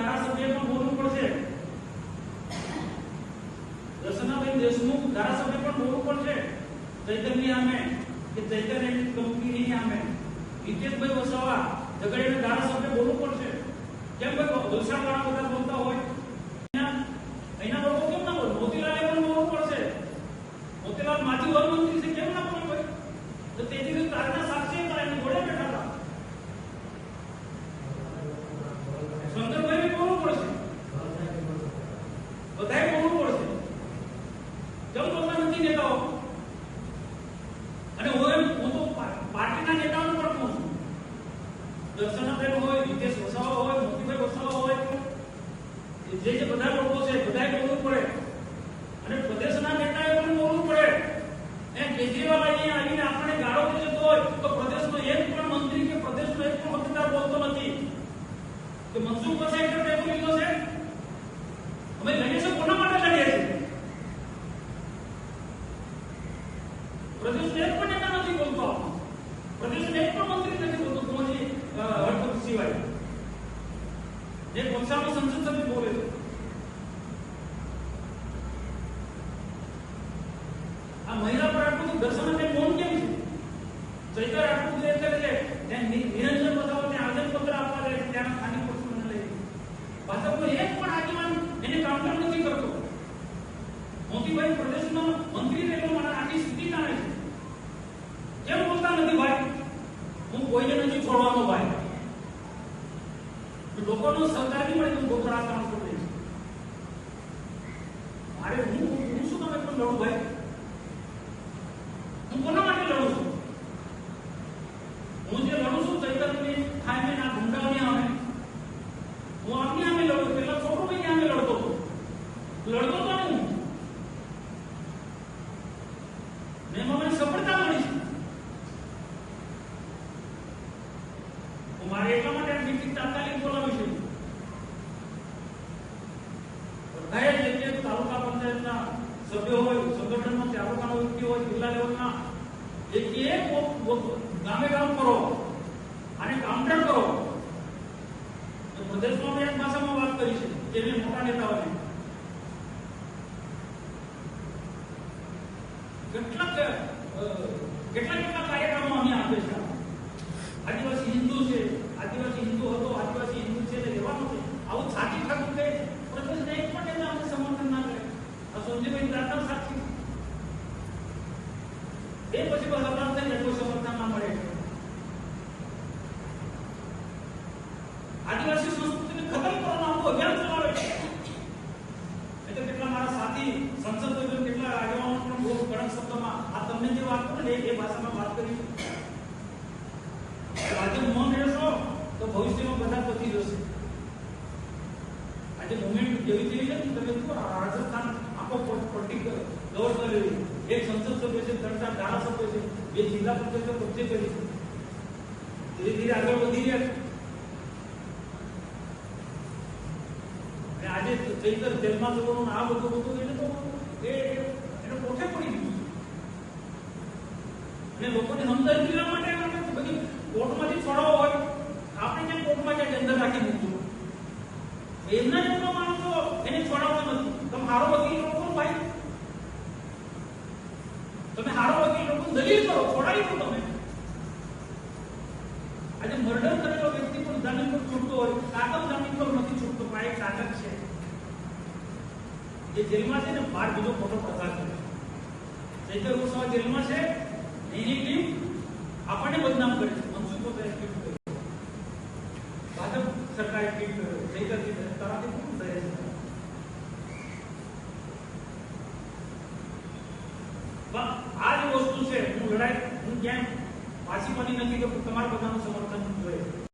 ધારાસભ્ય પણ બોલવું પડશે, દર્શનાબેન દેશમુખ ધારાસભ્ય પણ બોલવું પડશે ચૈતરની સામે કે ચૈતન એની કંપનીની સામે, હિતેશભાઈ વસાવા ઝઘડિયાના ધારાસભ્ય બોલવું પડશે. કેમ ભાઈ વલસાડ વાળા બધા બોલતા હોય, અહીંના લોકો કેમ ના બોલે? મોતીલાલે પણ બોલવું પડશે. મોતીલાલ માજી વન મંત્રી છે, કેમ ના બોલે ભાઈ? તો તેજી તારના સાક્ષી હતા, એની જોડે બેઠા હતા. શંકરભાઈ બોલવું પડશે, બધાએ બોલવું પડશે. કેમ બોલતા નથી નેતાઓ? અને હું તો પાર્ટીના નેતાઓને પણ કહું છું, દર્શનાબેન હોય, હિતેશ વસાવા હોય, મોતીભાઈ વસાવા હોય, જે બધા લોકો છે બધાએ બોલવું પડે. અને પ્રદેશના નેતાએ પણ બોલવું પડે. કેજરીવાલ અહીંયા આવીને આપણે ગાળો દે જતો હોય તો પ્રદેશનો એક પણ મંત્રી કે પ્રદેશનો એક પણ હોદ્દેદાર બોલતો નથી કે મનસુખ પાસે એટલે ટેકો લીધો છે. અમે લડીએ છીએ, કોના માટે લડીએ છીએ? પ્રદેશનો એક પણ નેતા નથી બોલતો, પ્રદેશનો એક પણ મંત્રી નથી બોલતો કોજી હળપત સિવાય, જે પક્ષામાં સંસદ સભ્ય બોલે છે. આ મહિલા પર આટલું દર્શનાબેન મૌન કેમ છે? ચૈતર આટલું જે કરે છે, ત્યાં નિરંજન બતાવો, ત્યાં આવેદનપત્ર આપવા જાય છે, ત્યાંના સ્થાનિક પક્ષોને લઈ ભાજપનો એક પણ આગેવાન એને કાઉન્ટર નથી કરતો. મોતીભાઈ પ્રદેશનો મંત્રી રહેલો મને આખી સ્થિતિ જાણે છે. કેમ બોલતા નથી ભાઈ? હું કોઈને નથી છોડવાનો ભાઈ. લોકોનો સહકાર નહીં મળે તો ગોતરા કામ કરે છે. મારે હું શું તમે પણ લડું ભાઈ? હું કોના માટે લડું છું? હું જે લડું છું ચૈતન્ય ખાઈને ના ગુંડાઓની સામે, હું આપની સામે લડું. પેલા છોકરોભાઈ સામે લડતો હતો, લડતો તો નહીં. મેં મને સફળતા મળી છે. મારે એટલા માટે મીટિંગ તાત્કાલિક બોલાવી છે. બધાએ જે તાલુકા પંચાયતના સભ્યો હોય, સંગઠનમાં તાલુકાનો વ્યક્તિ હોય, જિલ્લા લેવલના એક ગામે ગામ કરો અને કાઉન્ટર કરો. પ્રદેશમાં મેં એક ભાષામાં વાત કરી છે, જેને મોટા નેતાઓને કેટલા કાર્યક્રમો અમે આપે છે. આદિવાસી હિન્દુ છે, આદિવાસી હિન્દુ હતો, આદિવાસી હિન્દુ છે ને રહેવાનું છે. આવું છાતી ઠાકું કે પ્રદેશને એક પણ નેતા અમને સમર્થન ના કરે. આ સંજયભાઈ દાતા સાક્ષી. એ પછી બસ અપરાધ થઈને કોઈ સમર્થન ના મળે. આદિવાસી સંસ્કૃતિને ખતમ કરવાનું આખું અભિયાન ચલાવે છે. એટલે કેટલા મારા સાથી સંસદ સભ્યો, કેટલા આગેવાનો પણ બહુ કડક શબ્દમાં આ તમને જે વાત કરું ને એ ભાષામાં વાત કરી. આજે મૌન રહેશો તો ભવિષ્યમાં બધા પતી જશે. આજે મુવમેન્ટ જેવી જેવી છે ને, તમે જુઓ રાજસ્થાન આખો પોલિટિકલ ગવર્નર એક સંસદ સભ્ય છે, 3-4 ધારાસભ્ય છે, 2 જિલ્લા પંચાયતો કબજે કરી છે. ધીરે ધીરે આગળ વધી રહ્યા છે. આજે ચૈતર જેલમાં જવાનું આ બધું એને તો એને કોઠે પડી ગયું છે. અને લોકોને હમદર્દી લેવા માટે બધી કોર્ટમાંથી છોડાવો હોય, આપણે જેમ કોર્ટમાં જાય અંદર રાખી મૂકજો. એમના જેટલો માણસો એને છોડાવતો નથી. તમે હારો વકીલ લોકો ભાઈ, તમે હારો વકીલ લોકો દલીલ કરો, છોડાવી દો તમે. આજે મર્ડર કરેલો વ્યક્તિ પણ જામીન પર છૂટતો હોય, કાકમ જામીન પર નથી છૂટતો. આ એક નાટક છે. જે જેલમાં છે ને બહાર બીજો ખોટો પ્રચાર કરે. ચૈતર વસાવા જેલમાં છે, એની ટીમ આપણને બદનામ કરે છે. મનસુખ પોતે ટ્વીટ કર્યું, ભાજપ સરકારે ટ્વીટ કર્યો, ચૈતરજી તારાથી શું થયે છે? આ જ વસ્તુ છે. હું લડાઈ હું ક્યાંય પાછી પડી નથી કે તમારા બધાનું સમર્થન જોઈએ.